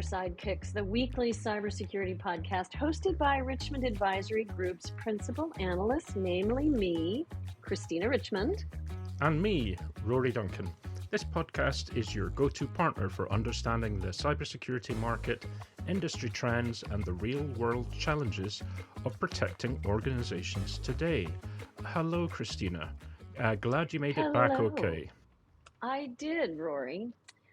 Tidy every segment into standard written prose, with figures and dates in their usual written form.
Sidekicks, the weekly cybersecurity podcast hosted by Richmond Advisory Group's principal analyst, namely me, Christina Richmond. And me, Rory Duncan. This podcast is your go-to partner for understanding the cybersecurity market, industry trends, and the real-world challenges of protecting organizations today. Hello, Christina. Glad you made it back okay. I did, Rory.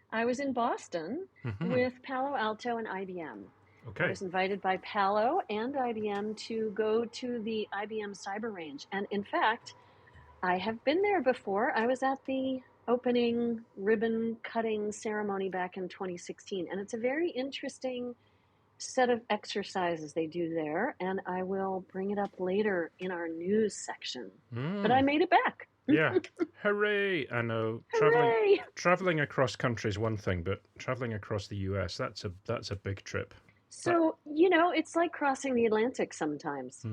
I was in Boston with Palo Alto and IBM. Okay. I was invited by Palo and IBM to go to the IBM Cyber Range. And in fact, I have been there before. I was at the opening ribbon cutting ceremony back in 2016. And it's a very interesting set of exercises they do there. And I will bring it up later in our news section. But I made it back. Yeah, hooray! I know. Hooray! Traveling across country is one thing, but traveling across the US, that's a big trip. So, it's like crossing the Atlantic sometimes,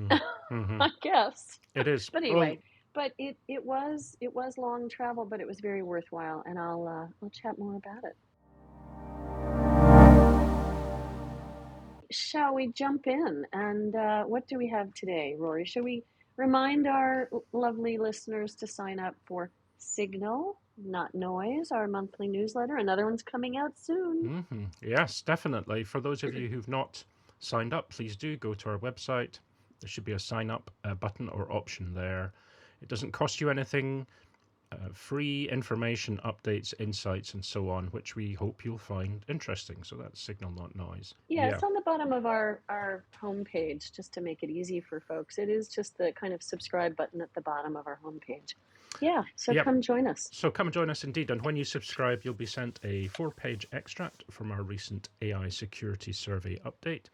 I guess. It is. But anyway, it was long travel, but it was very worthwhile, and I'll chat more about it. Shall we jump in? And what do we have today, Rory? Shall we remind our lovely listeners to sign up for Signal, Not Noise, our monthly newsletter? Another one's coming out soon. Yes, definitely. For those of you who've not signed up, please do go to our website. There should be a sign up button or option there. It doesn't cost you anything. Free information, updates, insights, and so on, which we hope you'll find interesting. So that's Signal, Not Noise. Yeah, it's on the bottom of our homepage, just to make it easy for folks. It is just the kind of subscribe button at the bottom of our homepage. Yeah, so come join us. So come join us indeed. And when you subscribe, you'll be sent a 4-page extract from our recent AI security survey update,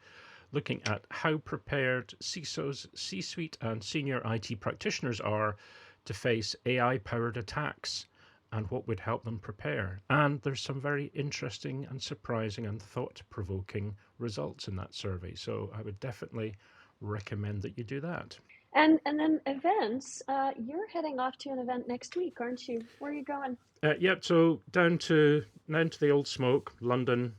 looking at how prepared CISOs, C-suite, and senior IT practitioners are to face AI-powered attacks and what would help them prepare. And there's some very interesting and surprising and thought-provoking results in that survey. So I would definitely recommend that you do that. And then events, you're heading off to an event next week, aren't you? Where are you going? So down to the old smoke, London,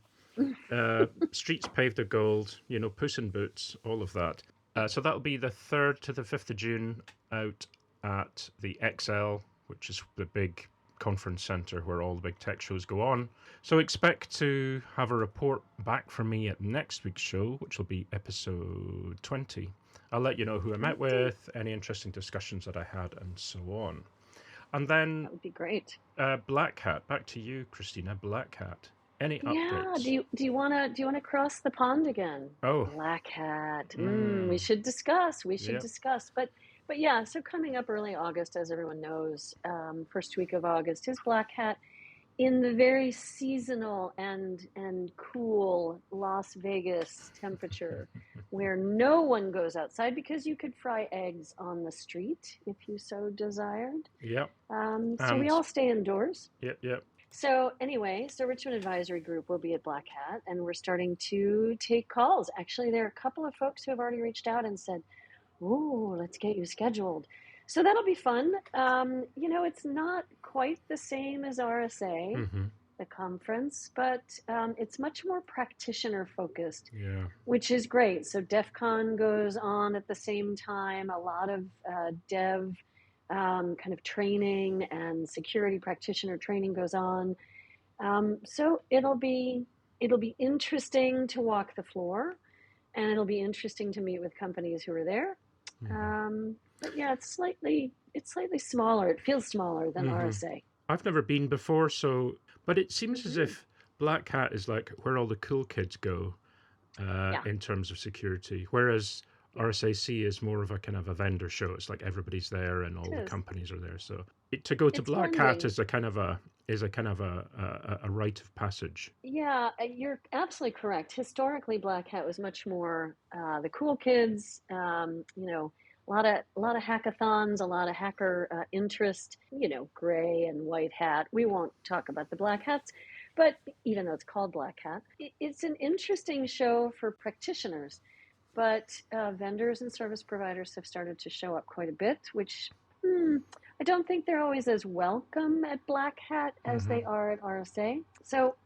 streets paved of gold, Puss in Boots, all of that. So that'll be the 3rd to the 5th of June out at the XL, which is the big conference center where all the big tech shows go on. So expect to have a report back from me at next week's show, which will be episode 20. I'll let you know who I met with, any interesting discussions that I had, and so on. And then that would be great. Black Hat, back to you, Christina. Black Hat. Any updates? Yeah. Do you wanna cross the pond again? Oh, Black Hat. We should discuss. But yeah, so coming up early August, as everyone knows, first week of August is Black Hat in the very seasonal and cool Las Vegas temperature where no one goes outside because you could fry eggs on the street if you so desired. Yep. So we all stay indoors. Yep. So anyway, Richmond Advisory Group will be at Black Hat, and we're starting to take calls. Actually, there are a couple of folks who have already reached out and said, "Ooh, let's get you scheduled." So that'll be fun. It's not quite the same as RSA, the conference, but it's much more practitioner focused, which is great. So DEF CON goes on at the same time. A lot of dev kind of training and security practitioner training goes on. So it'll be interesting to walk the floor, and it'll be interesting to meet with companies who are there. But yeah, it's slightly smaller. It feels smaller than RSA. I've never been before, but it seems as if Black Hat is like where all the cool kids go in terms of security, whereas RSAC is more of a kind of a vendor show. It's like everybody's there and all the companies are there. So to go to Black Hat is a kind of a rite of passage. Yeah, you're absolutely correct. Historically, Black Hat was much more the cool kids. A lot of hackathons, a lot of hacker interest. Gray and white hat. We won't talk about the black hats, but even though it's called Black Hat, it's an interesting show for practitioners. But vendors and service providers have started to show up quite a bit, which I don't think they're always as welcome at Black Hat as they are at RSA. So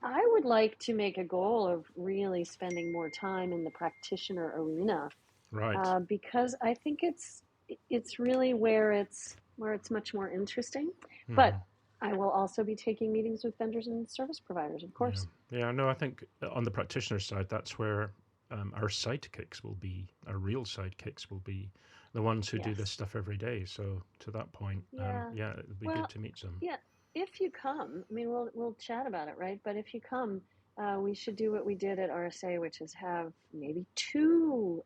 I would like to make a goal of really spending more time in the practitioner arena, Right. because I think it's really where it's much more interesting. But Hmm. I will also be taking meetings with vendors and service providers, of Yeah. course. Yeah. No, I think on the practitioner side, that's where our sidekicks will be, our real sidekicks will be the ones who do this Yes. stuff every day. So to that point, Yeah. yeah, it would be good Well, to meet some. yeah. If you come, I mean, we'll chat about it, right? But if you come, we should do what we did at RSA, which is have maybe two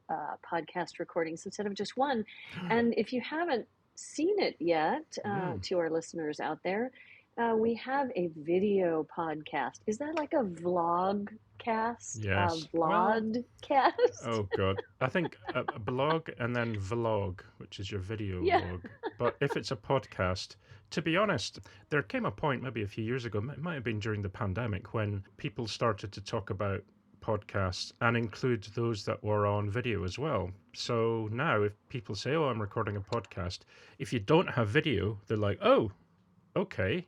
podcast recordings instead of just one. And if you haven't seen it yet, Mm, to our listeners out there, we have a video podcast. Is that like a vlog cast? yes. Well, Vlog cast? oh God. I think a blog and then vlog, which is your video Yeah. log. But if it's a podcast, to be honest, there came a point maybe a few years ago, it might have been during the pandemic, when people started to talk about podcasts and include those that were on video as well. So now if people say, "Oh, I'm recording a podcast," if you don't have video, they're like, "Oh, okay."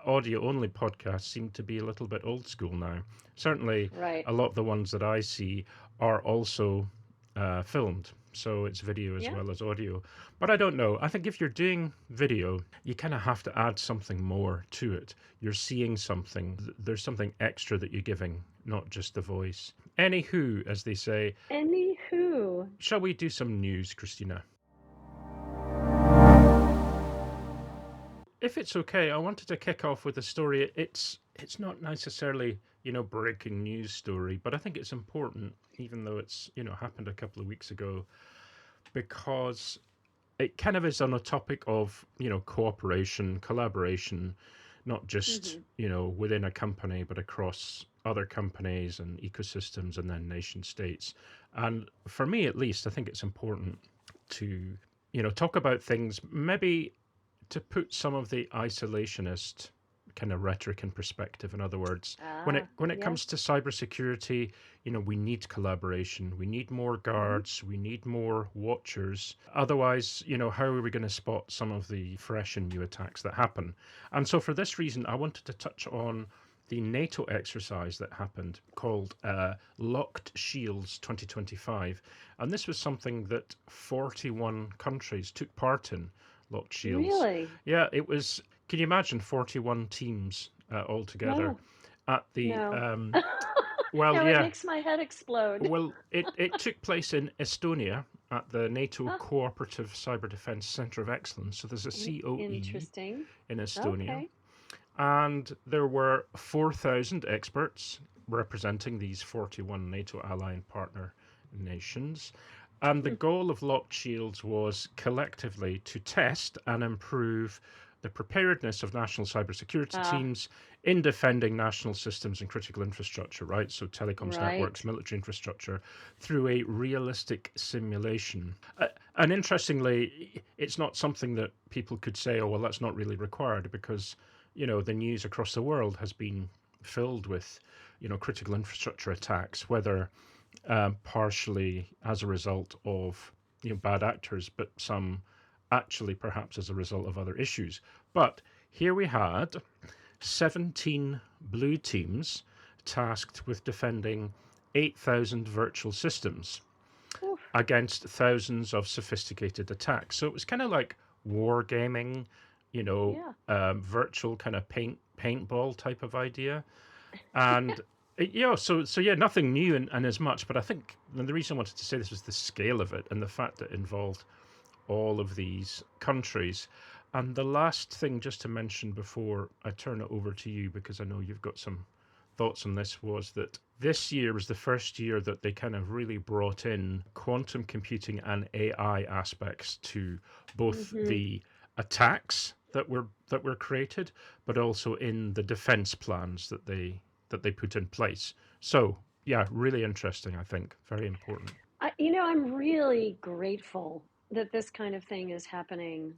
Audio only podcasts seem to be a little bit old school now. Certainly, Right. a lot of the ones that I see are also filmed. So it's video as Yeah. well as audio. But I don't know. I think if you're doing video, you kind of have to add something more to it. You're seeing something, there's something extra that you're giving, not just the voice. Anywho, as they say, Anywho, shall we do some news, Christina? If it's okay, I wanted to kick off with a story. It's not necessarily, breaking news story, but I think it's important, even though it's, happened a couple of weeks ago, because it kind of is on a topic of, cooperation, collaboration, not just, hmm within a company, but across other companies and ecosystems and then nation states. And for me, at least, I think it's important to, talk about things maybe to put some of the isolationist kind of rhetoric in perspective. In other words, when it yeah. comes to cybersecurity, we need collaboration, we need more hmm guards, we need more watchers. Otherwise, how are we going to spot some of the fresh and new attacks that happen? And so, for this reason, I wanted to touch on the NATO exercise that happened called Locked Shields 2025. And this was something that 41 countries took part in. Locked Shields. Really? Yeah, it was. Can you imagine 41 teams all together No, at the? no. Well, No, it yeah. makes my head explode. Well, it took place in Estonia at the NATO Huh, Cooperative Cyber Defense Center of Excellence. So there's a COE interesting. in Estonia, Okay. and there were 4,000 experts representing these 41 NATO ally and partner nations. And the Hmm. goal of Locked Shields was collectively to test and improve the preparedness of national cybersecurity Ah, teams in defending national systems and critical infrastructure, right? So, telecoms networks, right. military infrastructure, through a realistic simulation. And interestingly, it's not something that people could say, oh, well, that's not really required because, the news across the world has been filled with, critical infrastructure attacks, whether partially as a result of bad actors, but some actually perhaps as a result of other issues. But here we had 17 blue teams tasked with defending 8,000 virtual systems Oof. against thousands of sophisticated attacks. So it was kind of like wargaming, Yeah. virtual kind of paintball type of idea. And yeah, so yeah, nothing new and as much. But I think and the reason I wanted to say this was the scale of it and the fact that it involved all of these countries. And the last thing, just to mention before I turn it over to you, because I know you've got some thoughts on this, was that this year was the first year that they kind of really brought in quantum computing and AI aspects to both hmm the attacks that were created, but also in the defense plans that they put in place. So yeah, really interesting. I think very important. I'm really grateful that this kind of thing is happening,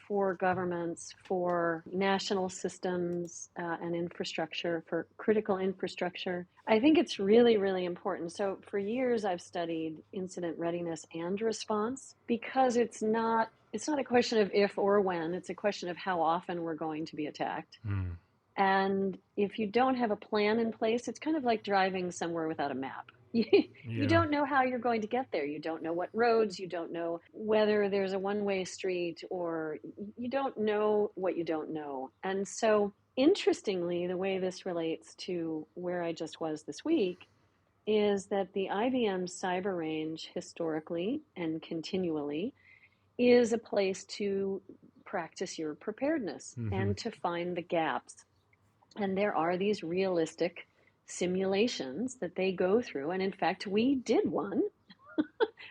for governments, for national systems, and infrastructure, for critical infrastructure. I think it's really, really important. So, for years, I've studied incident readiness and response because it's not a question of if or when, it's a question of how often we're going to be attacked. Mm. And if you don't have a plan in place, it's kind of like driving somewhere without a map. You Yeah. don't know how you're going to get there. You don't know what roads, you don't know whether there's a one-way street, or you don't know what you don't know. And so, interestingly, the way this relates to where I just was this week is that the IBM cyber range historically and continually is a place to practice your preparedness Mm-hmm. and to find the gaps. And there are these realistic simulations that they go through. And in fact, we did one.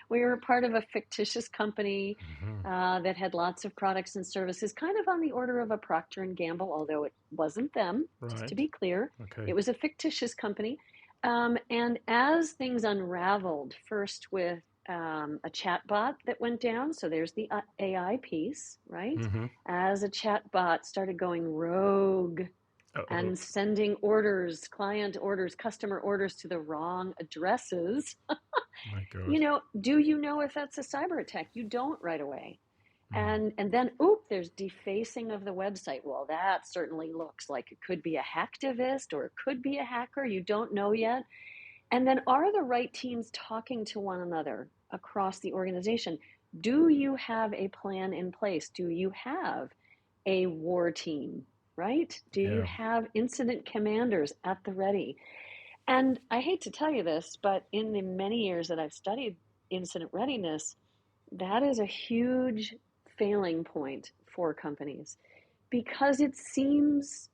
We were part of a fictitious company Mm-hmm. that had lots of products and services, kind of on the order of a Procter and Gamble, although it wasn't them, just to Right. be clear. Okay. It was a fictitious company. And as things unraveled, first with a chatbot that went down, so there's the AI piece, right? Mm-hmm. As a chatbot started going rogue Uh-oh. and sending orders, client orders, customer orders to the wrong addresses, My God. do you know if that's a cyber attack? You don't right away. Mm. And then, oop, there's defacing of the website. Well, that certainly looks like it could be a hacktivist or it could be a hacker. You don't know yet. And then, are the right teams talking to one another across the organization? Do you have a plan in place? Do you have a war team, right? Do you Yeah. have incident commanders at the ready? And I hate to tell you this, but in the many years that I've studied incident readiness, that is a huge failing point for companies because it seems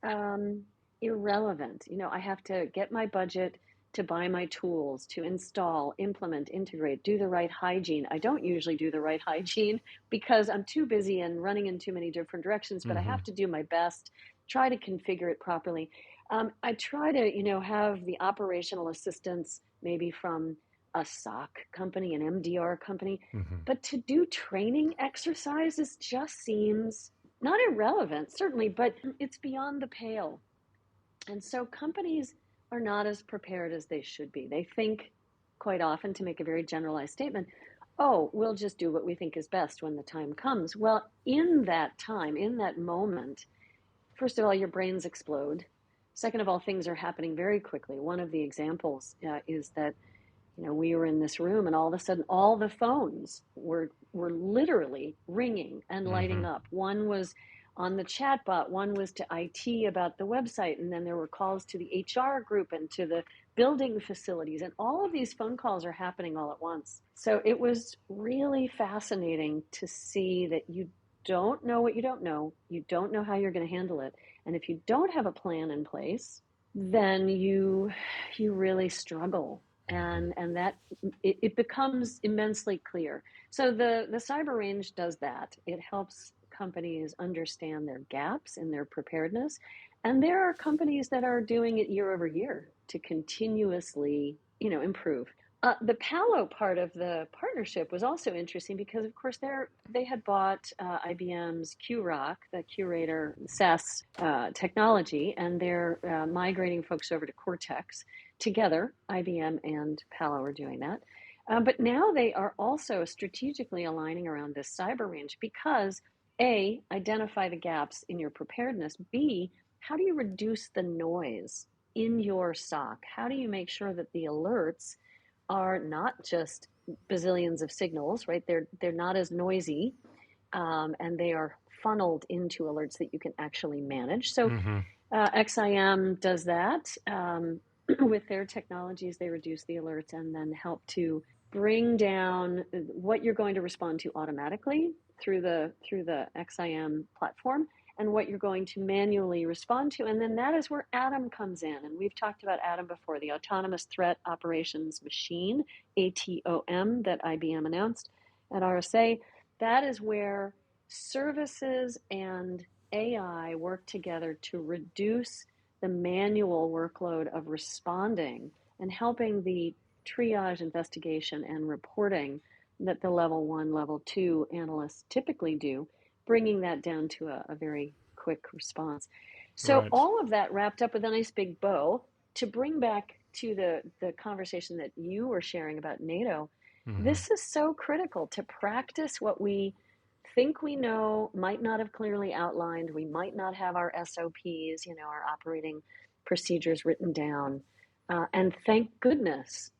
irrelevant. I have to get my budget to buy my tools, to install, implement, integrate, do the right hygiene. I don't usually do the right hygiene because I'm too busy and running in too many different directions, but I Mm-hmm. have to do my best, try to configure it properly. I try to, have the operational assistance maybe from a SOC company, an MDR company, Mm-hmm. but to do training exercises just seems not irrelevant, certainly, but it's beyond the pale. And so companies are not as prepared as they should be. They think quite often, to make a very generalized statement, oh, we'll just do what we think is best when the time comes. Well, in that time, in that moment, first of all, your brains explode. Second of all, things are happening very quickly. One of the examples is that we were in this room, and all of a sudden, all the phones were literally ringing and Mm-hmm. lighting up. One was on the chatbot, one was to IT about the website, and then there were calls to the HR group and to the building facilities, and all of these phone calls are happening all at once. So it was really fascinating to see that you don't know what you don't know. You don't know how you're going to handle it. And if you don't have a plan in place, then you really struggle, Mm-hmm. and that it becomes immensely clear. So the cyber range does that. It helps companies understand their gaps in their preparedness, and there are companies that are doing it year over year to continuously improve. The Palo part of the partnership was also interesting because, of course, they had bought IBM's QRoC, the Curator SaaS technology, and they're migrating folks over to Cortex. Together, IBM and Palo are doing that. But now they are also strategically aligning around this cyber range because, A, identify the gaps in your preparedness. B, how do you reduce the noise in your SOC? How do you make sure that the alerts are not just bazillions of signals, right? They're not as noisy, and they are funneled into alerts that you can actually manage. So Mm-hmm. XIM does that. With their technologies, they reduce the alerts and then help to bring down what you're going to respond to automatically through the XIM platform and what you're going to manually respond to. And then that is where ATOM comes in. And we've talked about ATOM before, the Autonomous Threat Operations Machine, ATOM, that IBM announced at RSA. That is where services and AI work together to reduce the manual workload of responding and helping the triage, investigation, and reporting that the level 1, level 2 analysts typically do, bringing that down to a very quick response. So Right. all of that wrapped up with a nice big bow to bring back to the conversation that you were sharing about NATO. Mm-hmm. This is so critical to practice what we think we know, might not have clearly outlined. We might not have our SOPs, our operating procedures written down. And thank goodness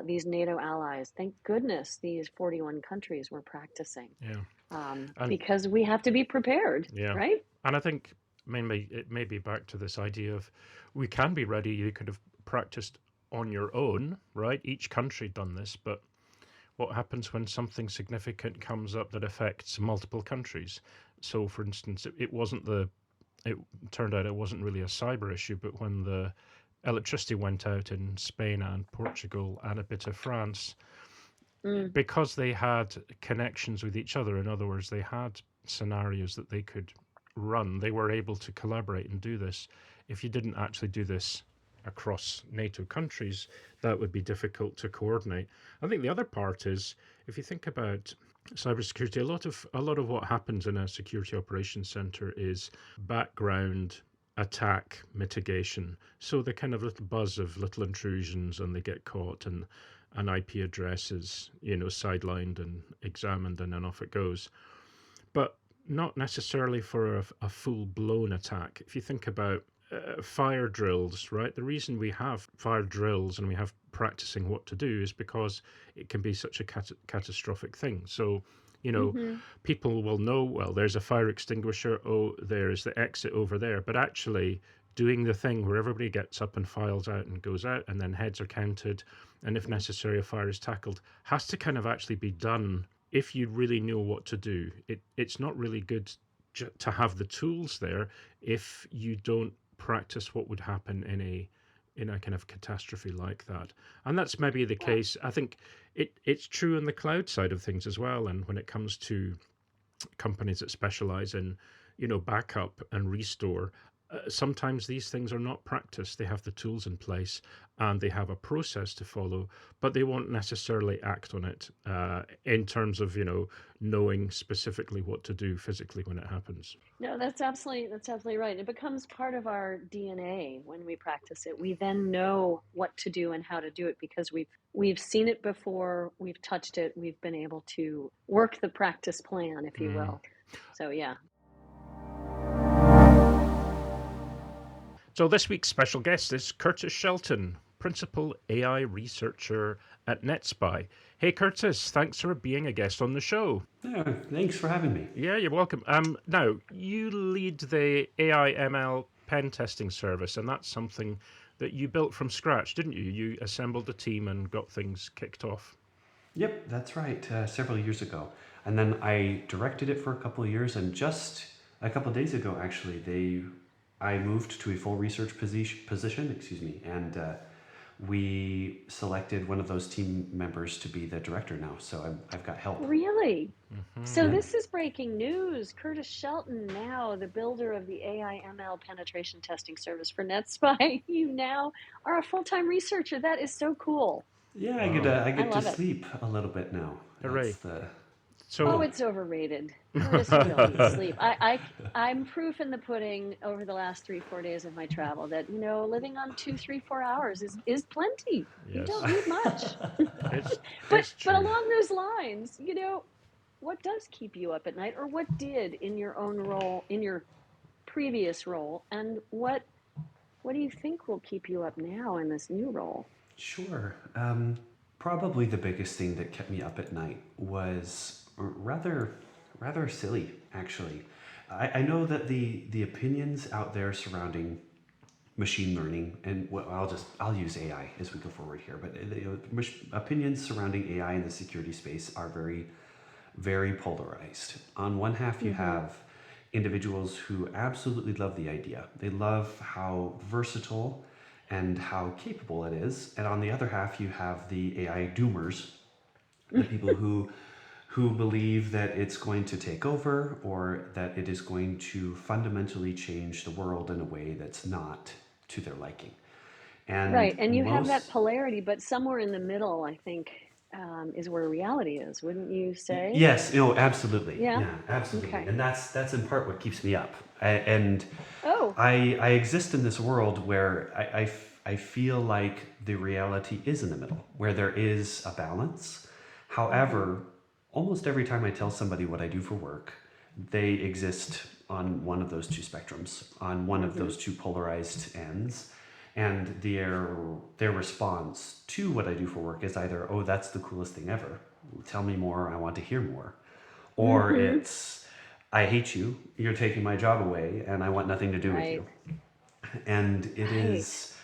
these NATO allies, thank goodness these 41 countries were practicing, Yeah. And because we have to be prepared, yeah. right? And I think mainly it may be back to this idea of we can be ready. You could have practiced on your own, right? Each country done this, but what happens when something significant comes up that affects multiple countries? So, for instance, it turned out it wasn't really a cyber issue, but when the electricity went out in Spain and Portugal and a bit of France, Mm. because they had connections with each other, in other words, they had scenarios that they could run, they were able to collaborate and do this. If you didn't actually do this across NATO countries, that would be difficult to coordinate. I think the other part is, if you think about cybersecurity, a lot of what happens in a security operations center is background attack mitigation. So the kind of little buzz of little intrusions, and they get caught, and an IP address is, sidelined and examined, and then off it goes. But not necessarily for a full blown attack. If you think about fire drills, right? The reason we have fire drills and we have practicing what to do is because it can be such a catastrophic thing. So, Mm-hmm. people will know, well, there's a fire extinguisher, oh, there's the exit over there. But actually, doing the thing where everybody gets up and files out and goes out, and then heads are counted, and if necessary, a fire is tackled, has to kind of actually be done if you really know what to do. It's not really good to have the tools there if you don't practice what would happen in a kind of catastrophe like that. And that's maybe the case. I think it's true on the cloud side of things as well. And when it comes to companies that specialize in, backup and restore, sometimes these things are not practiced. They have the tools in place and they have a process to follow, but they won't necessarily act on it in terms of, knowing specifically what to do physically when it happens. No, that's absolutely right. It becomes part of our DNA when we practice it. We then know what to do and how to do it because we've seen it before, we've touched it, we've been able to work the practice plan, if you will. So yeah. So this week's special guest is Kurtis Shelton, Principal AI Researcher at NetSPI. Hey Kurtis, thanks for being a guest on the show. Yeah, thanks for having me. Yeah, you're welcome. Now, you lead the AI ML pen testing service, and that's something that you built from scratch, didn't you? You assembled a team and got things kicked off. Yep, that's right, several years ago. And then I directed it for a couple of years, and just a couple of days ago, actually, I moved to a full research position, and we selected one of those team members to be the director now. So I've got help. Really? So Yeah. this is breaking news. Kurtis Shelton, now the builder of the AI ML penetration testing service for NetSPI. You now are a full-time researcher. That is so cool. Yeah, Wow. I get to love it. sleep a little bit now. Hooray. That's the Oh, So, it's overrated. Kurtis, you don't need sleep. I'm proof in the pudding over the last 3-4 days of my travel that, living on 2, 3, 4 hours is plenty. You yes, don't need much. it's But true. along those lines, what does keep you up at night, or what did in your own role, in your previous role, and what do you think will keep you up now in this new role? Sure. Probably the biggest thing that kept me up at night was rather silly, actually. I know that the opinions out there surrounding machine learning, and I'll use AI as we go forward here, but opinions surrounding AI in the security space are very, very polarized. On one half, you have individuals who absolutely love the idea. They love how versatile and how capable it is. And on the other half, you have the AI doomers, the people who believe that it's going to take over or that it is going to fundamentally change the world in a way that's not to their liking. And Right, and you have that polarity, but somewhere in the middle, I think, is where reality is, wouldn't you say? Yes, absolutely. Yeah? Yeah, absolutely. Okay. And that's in part what keeps me up. Oh, I exist in this world where I feel like the reality is in the middle, where there is a balance. However, almost every time I tell somebody what I do for work, they exist on one of those two spectrums, on one of those two polarized ends. And their response to what I do for work is either, oh, that's the coolest thing ever. Tell me more. I want to hear more. Or it's, I hate you. You're taking my job away and I want nothing to do with you. And it is,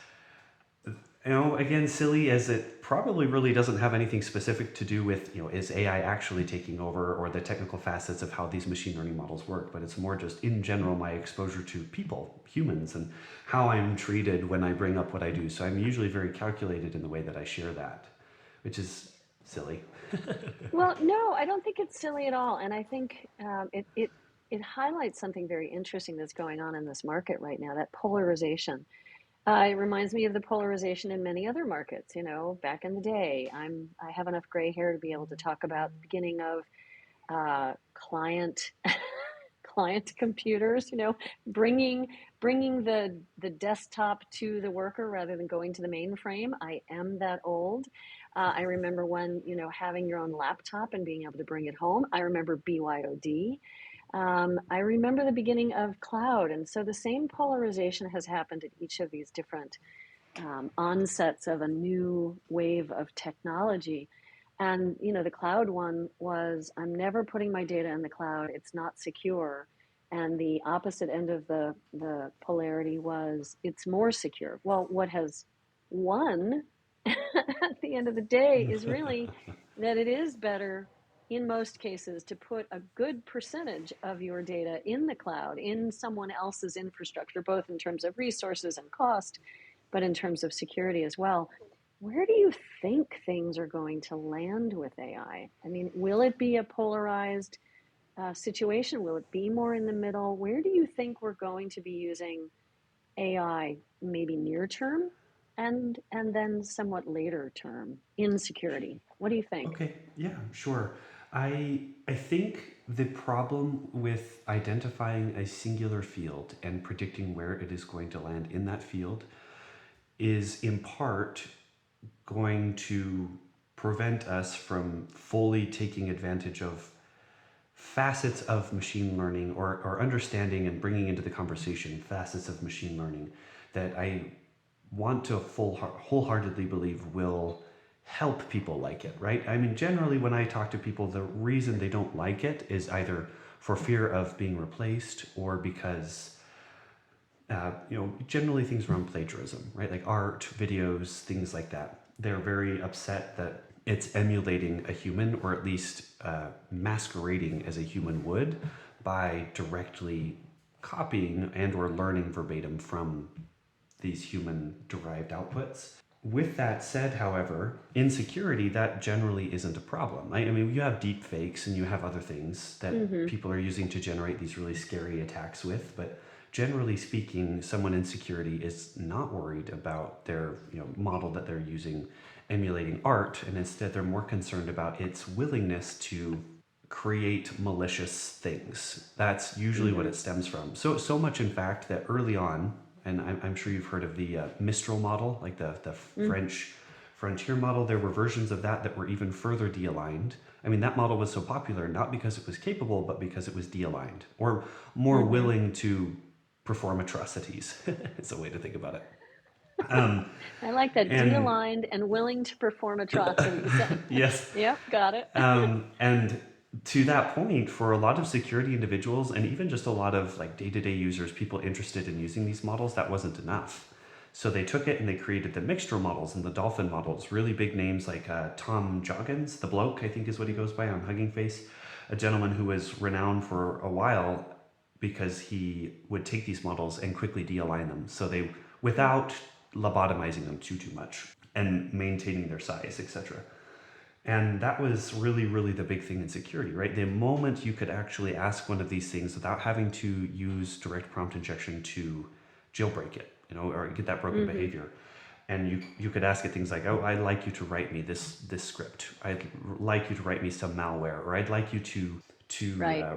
again, silly as it probably really doesn't have anything specific to do with, is AI actually taking over or the technical facets of how these machine learning models work, but it's more just in general my exposure to people, humans, and how I'm treated when I bring up what I do. So I'm usually very calculated in the way that I share that, which is silly. Well, no, I don't think it's silly at all. And I think it highlights something very interesting that's going on in this market right now, that polarization. It reminds me of the polarization in many other markets. Back in the day, I have enough gray hair to be able to talk about the beginning of client client computers. Bringing the desktop to the worker rather than going to the mainframe. I am that old. I remember when having your own laptop and being able to bring it home. I remember BYOD. I remember the beginning of cloud. And so the same polarization has happened at each of these different onsets of a new wave of technology. And, the cloud one was, I'm never putting my data in the cloud. It's not secure. And the opposite end of the polarity was, it's more secure. Well, what has won at the end of the day is really that it is better in most cases to put a good percentage of your data in the cloud, in someone else's infrastructure, both in terms of resources and cost, but in terms of security as well. Where do you think things are going to land with AI? I mean, will it be a polarized situation? Will it be more in the middle? Where do you think we're going to be using AI, maybe near term and then somewhat later term in security? What do you think? Okay, yeah, sure. I think the problem with identifying a singular field and predicting where it is going to land in that field is in part going to prevent us from fully taking advantage of facets of machine learning or understanding and bringing into the conversation facets of machine learning that I want to wholeheartedly believe will help people like it, right? I mean, generally when I talk to people, the reason they don't like it is either for fear of being replaced or because, generally things around plagiarism, right? Like art, videos, things like that. They're very upset that it's emulating a human or at least masquerading as a human would by directly copying and or learning verbatim from these human derived outputs. With that said, however, in security, that generally isn't a problem. I mean, you have deep fakes and you have other things that people are using to generate these really scary attacks with, but generally speaking, someone in security is not worried about their model that they're using emulating art, and instead they're more concerned about its willingness to create malicious things. That's usually what it stems from. So much, in fact, that early on, and I'm sure you've heard of the Mistral model, like the French frontier model. There were versions of that were even further de-aligned. I mean, that model was so popular not because it was capable, but because it was de-aligned or more willing to perform atrocities. It's a way to think about it. I like that, de-aligned and willing to perform atrocities. Yes. Yep, got it. And to that point, for a lot of security individuals and even just a lot of like day-to-day users, people interested in using these models, that wasn't enough. So they took it and they created the mixture models and the dolphin models, really big names like Tom Joggins, the bloke, I think is what he goes by on Hugging Face, a gentleman who was renowned for a while because he would take these models and quickly de-align them. So they, without lobotomizing them too much and maintaining their size, etc. And that was really, really the big thing in security, right? The moment you could actually ask one of these things without having to use direct prompt injection to jailbreak it, or get that broken behavior. And you could ask it things like, oh, I'd like you to write me this script. I'd like you to write me some malware, or I'd like you to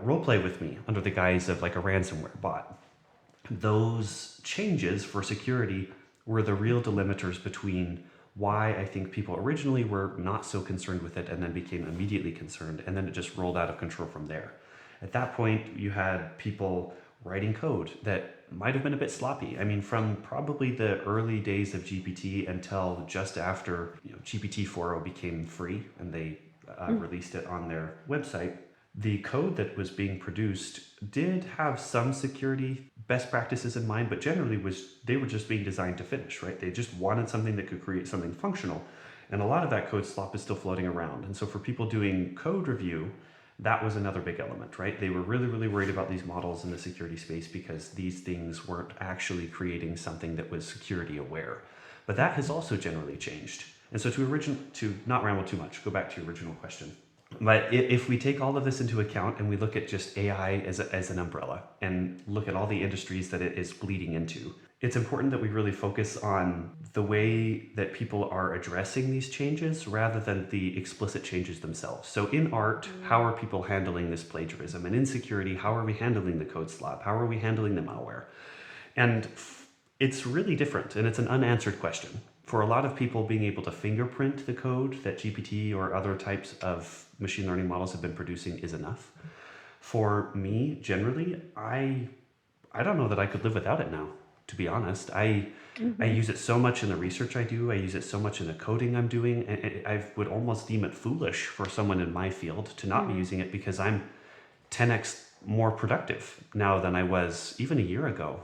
role play with me under the guise of like a ransomware bot. Those changes for security were the real delimiters between why I think people originally were not so concerned with it and then became immediately concerned, and then it just rolled out of control from there. At that point, you had people writing code that might have been a bit sloppy. I mean, from probably the early days of GPT until just after GPT 4.0 became free and they released it on their website, the code that was being produced did have some security best practices in mind, but generally they were just being designed to finish, right? They just wanted something that could create something functional. And a lot of that code slop is still floating around. And so for people doing code review, that was another big element, right? They were really, really worried about these models in the security space because these things weren't actually creating something that was security aware. But that has also generally changed. And so to not ramble too much, go back to your original question. But if we take all of this into account and we look at just AI as an umbrella and look at all the industries that it is bleeding into, it's important that we really focus on the way that people are addressing these changes rather than the explicit changes themselves. So in art, how are people handling this plagiarism? And in security, how are we handling the code slop? How are we handling the malware? And it's really different, and it's an unanswered question. For a lot of people, being able to fingerprint the code that GPT or other types of machine learning models have been producing is enough. For me, generally, I don't know that I could live without it now, to be honest. I use it so much in the research I do. I use it so much in the coding I'm doing. And I would almost deem it foolish for someone in my field to not be using it because I'm 10x more productive now than I was even a year ago.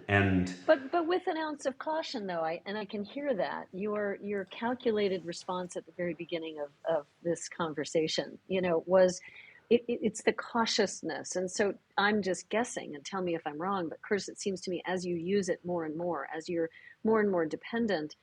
But with an ounce of caution, though, I can hear that your calculated response at the very beginning of this conversation, was it's the cautiousness. And so I'm just guessing, and tell me if I'm wrong, but Curtis, it seems to me as you use it more and more, as you're more and more dependent,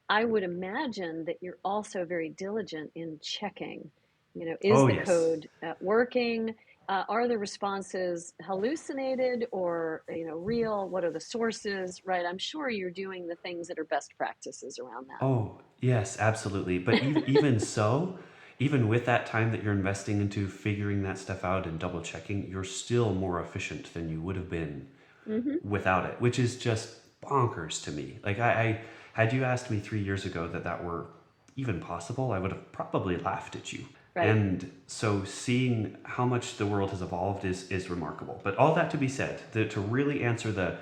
I would imagine that you're also very diligent in checking, is the code working? Are the responses hallucinated or real? What are the sources? Right? I'm sure you're doing the things that are best practices around that. Oh, yes, absolutely. But even so, even with that time that you're investing into figuring that stuff out and double checking, you're still more efficient than you would have been without it, which is just bonkers to me. Like I had you asked me 3 years ago that were even possible, I would have probably laughed at you. Right. And so seeing how much the world has evolved is remarkable. But all that to be said, to really answer the,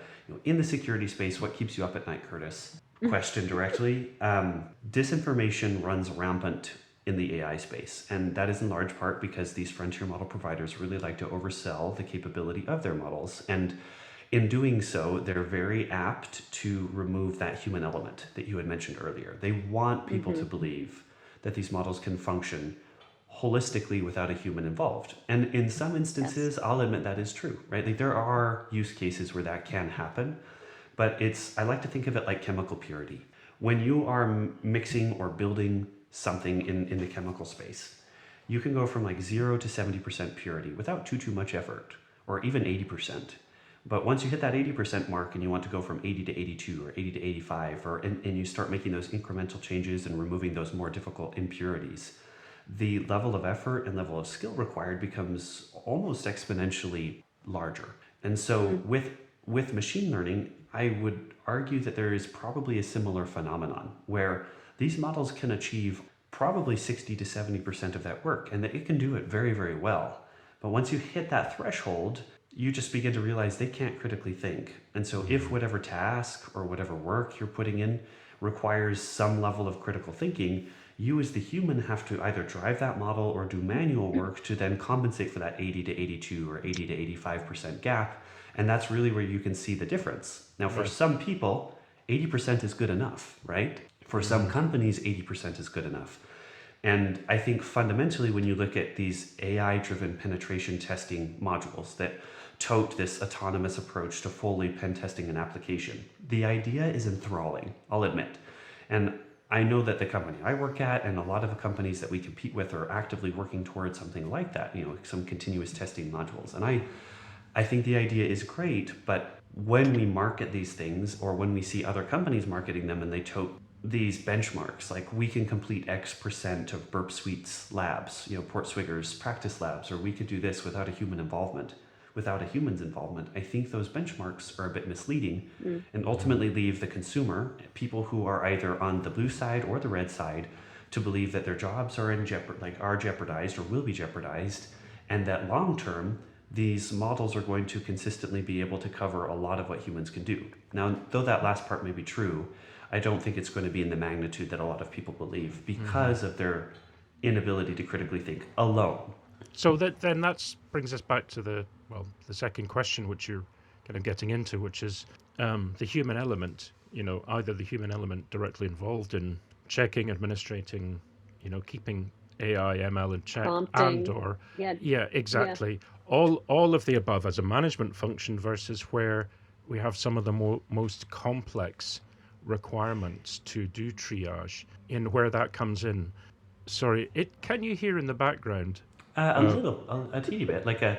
in the security space, what keeps you up at night, Curtis, question directly, disinformation runs rampant in the AI space. And that is in large part because these frontier model providers really like to oversell the capability of their models. And in doing so, they're very apt to remove that human element that you had mentioned earlier. They want people to believe that these models can function holistically without a human involved. And in some instances, I'll admit that is true, right? Like there are use cases where that can happen, but I like to think of it like chemical purity. When you are mixing or building something in the chemical space, you can go from like 0 to 70% purity without too much effort, or even 80%. But once you hit that 80% mark and you want to go from 80 to 82 or 80 to 85, and you start making those incremental changes and removing those more difficult impurities, the level of effort and level of skill required becomes almost exponentially larger. And so with machine learning, I would argue that there is probably a similar phenomenon where these models can achieve probably 60 to 70% of that work, and that it can do it very, very well. But once you hit that threshold, you just begin to realize they can't critically think. And so if whatever task or whatever work you're putting in requires some level of critical thinking, you as the human have to either drive that model or do manual work to then compensate for that 80 to 82 or 80 to 85% gap. And that's really where you can see the difference. Now, for some people, 80% is good enough, right? For some companies, 80% is good enough. And I think fundamentally, when you look at these AI-driven penetration testing modules that tote this autonomous approach to fully pen testing an application, the idea is enthralling, I'll admit. And I know that the company I work at and a lot of the companies that we compete with are actively working towards something like that, some continuous testing modules. And I think the idea is great, but when we market these things or when we see other companies marketing them and they tote these benchmarks, like we can complete X% of Burp Suite's labs, Portswigger's practice labs, or we could do this without a human involvement. Without a human's involvement, I think those benchmarks are a bit misleading and ultimately leave the consumer, people who are either on the blue side or the red side, to believe that their jobs are in jeopardized or will be jeopardized, and that long term, these models are going to consistently be able to cover a lot of what humans can do. Now, though that last part may be true, I don't think it's going to be in the magnitude that a lot of people believe because of their inability to critically think alone. So then that brings us back to the second question, which you're kind of getting into, which is the human element. Either the human element directly involved in checking, administrating, keeping AI, ML in check, and Prompting. or Yeah. exactly, all of the above as a management function versus where we have some of the most complex requirements to do triage in where that comes in. Sorry, can you hear in the background? A teeny bit, like a.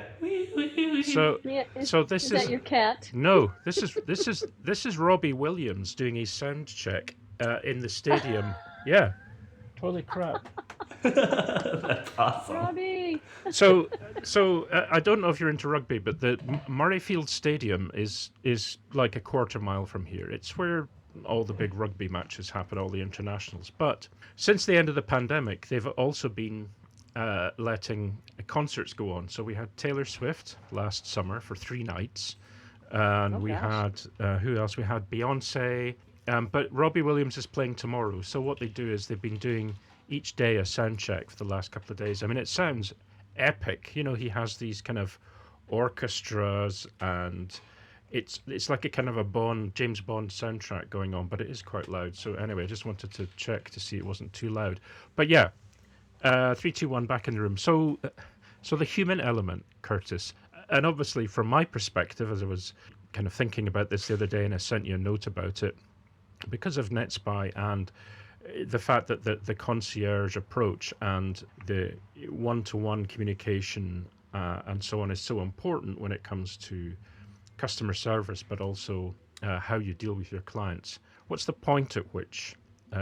So, Yeah. this Is that your cat? no, this is Robbie Williams doing a sound check in the stadium. Yeah, holy crap. That's awesome. Robbie. So I don't know if you're into rugby, but the Murrayfield Stadium is like a quarter mile from here. It's where all the big rugby matches happen, all the internationals. But since the end of the pandemic, they've also been letting concerts go on. So we had Taylor Swift last summer for 3 nights, and we had who else? We had Beyonce, but Robbie Williams is playing tomorrow. So what they do is they've been doing each day a sound check for the last couple of days. I mean, it sounds epic. He has these kind of orchestras, and it's like a kind of a James Bond soundtrack going on, but it is quite loud. So anyway, I just wanted to check to see it wasn't too loud. But yeah. 3, 2, 1, back in the room. So the human element, Kurtis, and obviously from my perspective, as I was kind of thinking about this the other day, and I sent you a note about it, because of NetSPI and the fact that the concierge approach and the one-to-one communication and so on is so important when it comes to customer service, but also how you deal with your clients. What's the point at which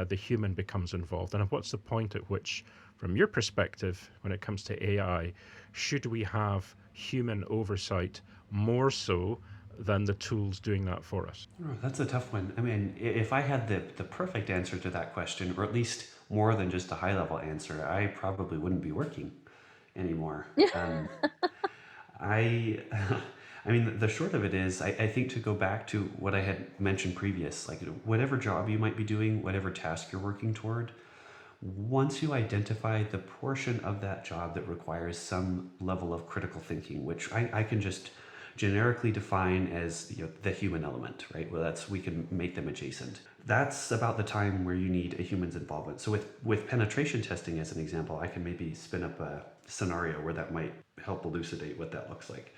the human becomes involved, and what's the point at which, from your perspective, when it comes to AI, should we have human oversight more so than the tools doing that for us? Oh, that's a tough one. I mean, if I had the perfect answer to that question, or at least more than just a high level answer, I probably wouldn't be working anymore. I I mean, the short of it is, I think, to go back to what I had mentioned previous, like whatever job you might be doing, whatever task you're working toward, once you identify the portion of that job that requires some level of critical thinking, which I can just generically define as the human element, right? Well, we can make them adjacent. That's about the time where you need a human's involvement. So with penetration testing as an example, I can maybe spin up a scenario where that might help elucidate what that looks like.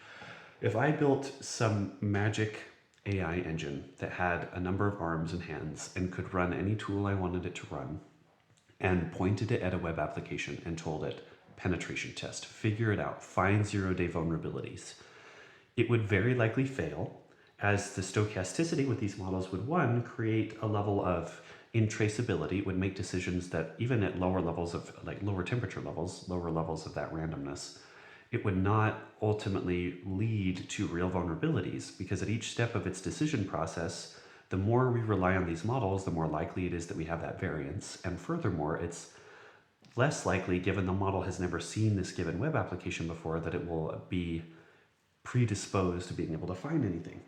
If I built some magic AI engine that had a number of arms and hands and could run any tool I wanted it to run, and pointed it at a web application and told it, penetration test, figure it out, find 0-day vulnerabilities, it would very likely fail, as the stochasticity with these models would, one, create a level of intraceability. It would make decisions that even at lower levels of, like lower temperature levels, lower levels of that randomness, it would not ultimately lead to real vulnerabilities, because at each step of its decision process, the more we rely on these models, the more likely it is that we have that variance. And furthermore, it's less likely, given the model has never seen this given web application before, that it will be predisposed to being able to find anything.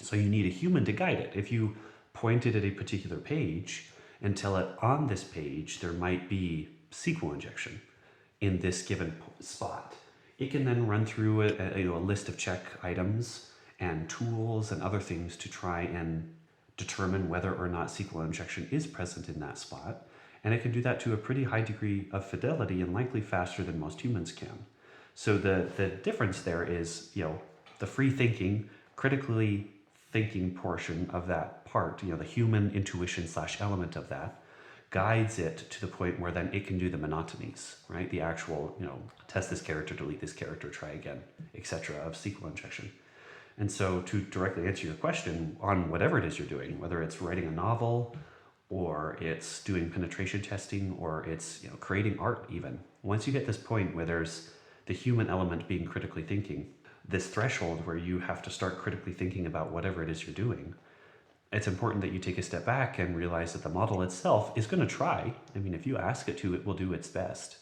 So you need a human to guide it. If you point it at a particular page and tell it, on this page there might be SQL injection in this given spot, it can then run through a list of check items and tools and other things to try and determine whether or not SQL injection is present in that spot. And it can do that to a pretty high degree of fidelity and likely faster than most humans can. So the difference there is, the free thinking, critically thinking portion of that part, the human intuition / element of that, guides it to the point where then it can do the monotonies, right? The actual, test this character, delete this character, try again, etc. of SQL injection. And so to directly answer your question on whatever it is you're doing, whether it's writing a novel or it's doing penetration testing or it's creating art even, once you get this point where there's the human element being critically thinking, this threshold where you have to start critically thinking about whatever it is you're doing, it's important that you take a step back and realize that the model itself is going to try. I mean, if you ask it to, it will do its best.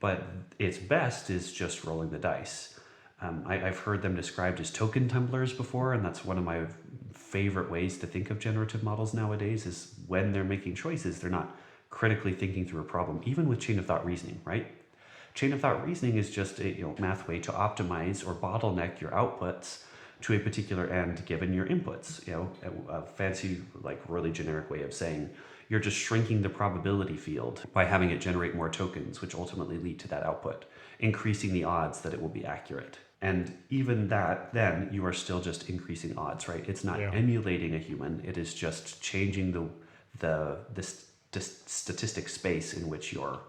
but its best is just rolling the dice. I've heard them described as token tumblers before, and that's one of my favorite ways to think of generative models nowadays is when they're making choices, they're not critically thinking through a problem, even with chain of thought reasoning, right? Chain of thought reasoning is just a math way to optimize or bottleneck your outputs to a particular end given your inputs. A fancy, like really generic way of saying you're just shrinking the probability field by having it generate more tokens, which ultimately lead to that output, increasing the odds that it will be accurate. And even that, then you are still just increasing odds, right? It's not emulating a human. It is just changing the statistic space in which you're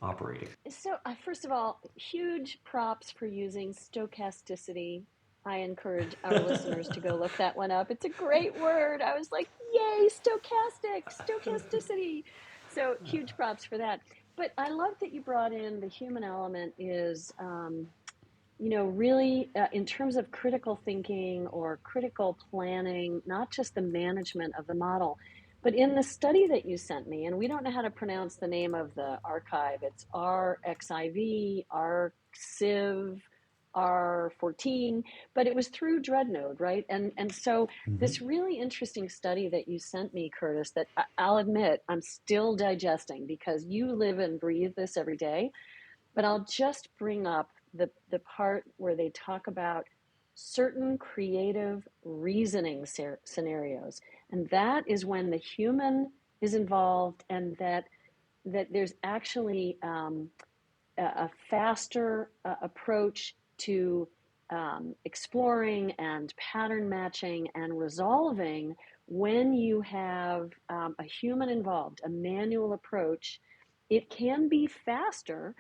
operating. So, first of all, huge props for using stochasticity. I encourage our listeners to go look that one up. It's a great word. I was like, yay, stochasticity. So huge props for that. But I love that you brought in the human element is, really in terms of critical thinking or critical planning, not just the management of the model. But in the study that you sent me, and we don't know how to pronounce the name of the archive, it's RXIV, RXIV, R14, but it was through Dreadnought, right? And so this really interesting study that you sent me, Kurtis, that I'll admit I'm still digesting because you live and breathe this every day, but I'll just bring up the part where they talk about certain creative reasoning scenarios. And that is when the human is involved and that there's actually a faster approach to exploring and pattern matching and resolving when you have a human involved, a manual approach. It can be faster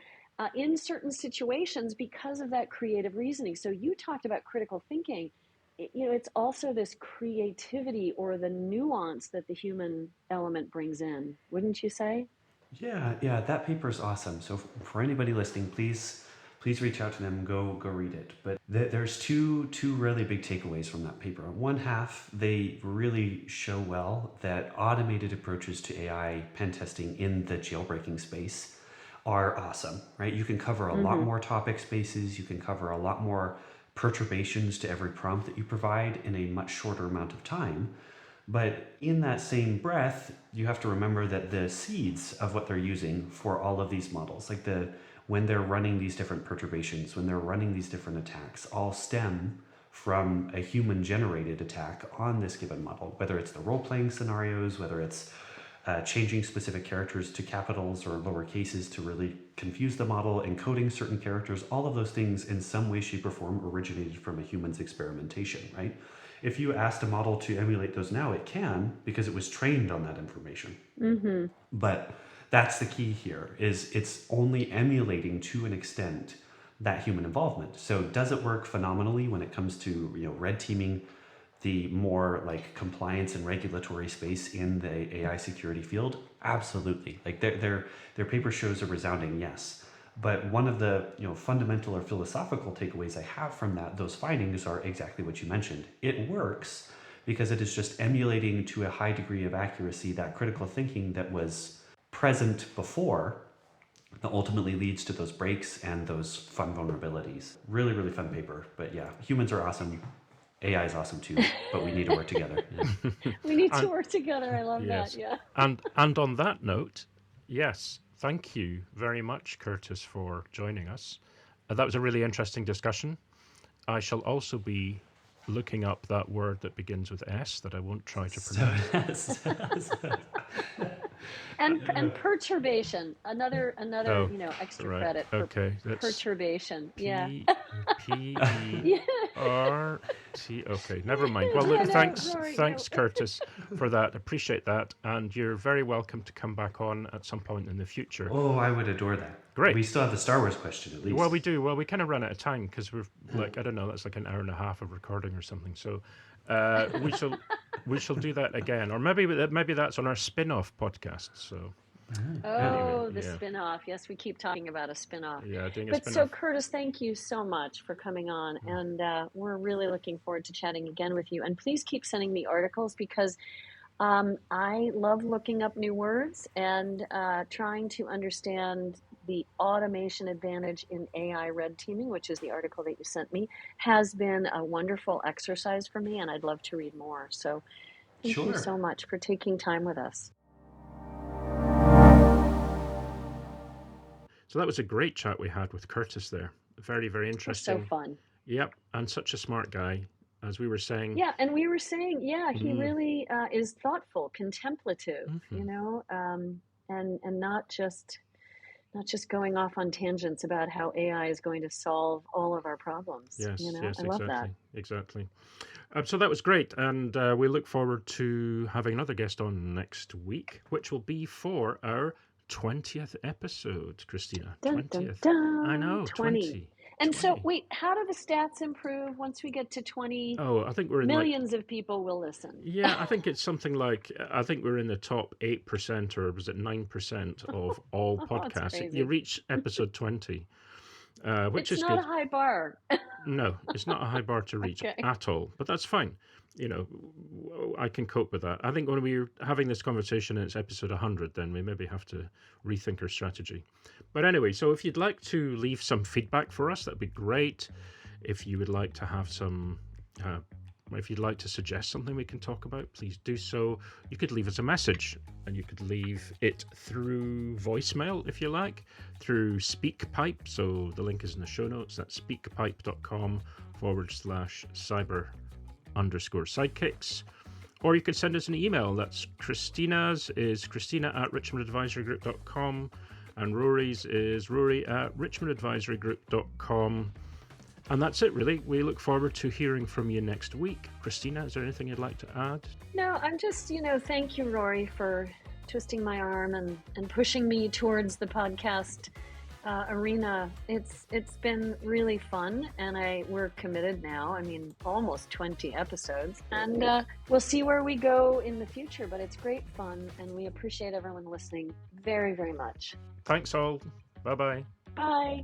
in certain situations because of that creative reasoning. So you talked about critical thinking. It's also this creativity or the nuance that the human element brings in, wouldn't you say? Yeah, that paper is awesome. So for anybody listening, please reach out to them, go read it. But there's two really big takeaways from that paper. On one half, they really show well that automated approaches to AI pen testing in the jailbreaking space are awesome, right? You can cover a lot more topic spaces. You can cover a lot more perturbations to every prompt that you provide in a much shorter amount of time. But in that same breath, you have to remember that the seeds of what they're using for all of these models, like when they're running these different perturbations, when they're running these different attacks, all stem from a human-generated attack on this given model, whether it's the role-playing scenarios, whether it's changing specific characters to capitals or lower cases to really confuse the model, encoding certain characters, all of those things in some way, shape, or form originated from a human's experimentation, right? If you asked a model to emulate those now, it can because it was trained on that information. But that's the key here, is it's only emulating to an extent that human involvement. So does it work phenomenally when it comes to red teaming the more like compliance and regulatory space in the AI security field? Absolutely. Like their paper shows a resounding yes. But one of the fundamental or philosophical takeaways I have from those findings are exactly what you mentioned. It works because it is just emulating to a high degree of accuracy that critical thinking that was present before that ultimately leads to those breaks and those fun vulnerabilities. Really, really fun paper. But yeah, humans are awesome. AI is awesome too, but we need to work together. Yeah. We need to work together. I love that. Yeah. And on that note, yes, thank you very much, Kurtis, for joining us. That was a really interesting discussion. I shall also be looking up that word that begins with S that I won't try to pronounce. And perturbation, another extra credit for perturbation. P-E-R-T. Okay, never mind. Well, look, thanks, Kurtis, for that. Appreciate that, and you're very welcome to come back on at some point in the future. Oh, I would adore that. Great. We still have the Star Wars question at least. Well, we do. Well, we kind of run out of time because we're like, I don't know, that's like an hour and a half of recording or something. So we shall do that again, or maybe that's on our spin-off podcast. So. Spin-off. Yes, we keep talking about a spin-off. Yeah, doing a spin-off. But so, Kurtis, thank you so much for coming on, and we're really looking forward to chatting again with you. And please keep sending me articles because I love looking up new words and trying to understand the automation advantage in AI red teaming, which is the article that you sent me, has been a wonderful exercise for me, and I'd love to read more. So thank you Sure. so much for taking time with us. So that was a great chat we had with Kurtis there. Very, very It was interesting. so fun. Yep, and such a smart guy, as we were saying. Yeah, and we were saying, he really is thoughtful, contemplative, and not just going off on tangents about how AI is going to solve all of our problems. Yes, yes, I love that. exactly. So that was great, and we look forward to having another guest on next week, which will be for our 20th episode, Christina. Dun, 20th. dun, dun. I know, 20. And 20. so, wait, how do the stats improve once we get to 20? Oh, I think we're in millions of people will listen. Yeah, I think it's something like, I think we're in the top 8% or was it 9% of all podcasts. You reach episode 20, which is good. It's not a high bar. No, it's not a high bar to reach at all, but that's fine. I can cope with that. I think when we're having this conversation and it's episode 100, then we maybe have to rethink our strategy. But anyway, so if you'd like to leave some feedback for us, that'd be great. If you would like to have some, if you'd like to suggest something we can talk about, please do so. You could leave us a message, and you could leave it through voicemail, if you like, through SpeakPipe. So the link is in the show notes. That's speakpipe.com/cyber_sidekicks. Or you could send us an email. That's Christina's is christina@richmondadvisorygroup.com, and Rory's is rory@richmondadvisorygroup.com. And that's it, really. We look forward to hearing from you next week. Christina, is there anything you'd like to add? No, I'm just, thank you, Rory, for twisting my arm and pushing me towards the podcast arena. It's been really fun, and we're committed now. I mean, almost 20 episodes, and we'll see where we go in the future. But it's great fun, and we appreciate everyone listening very, very much. Thanks all. Bye-bye. Bye.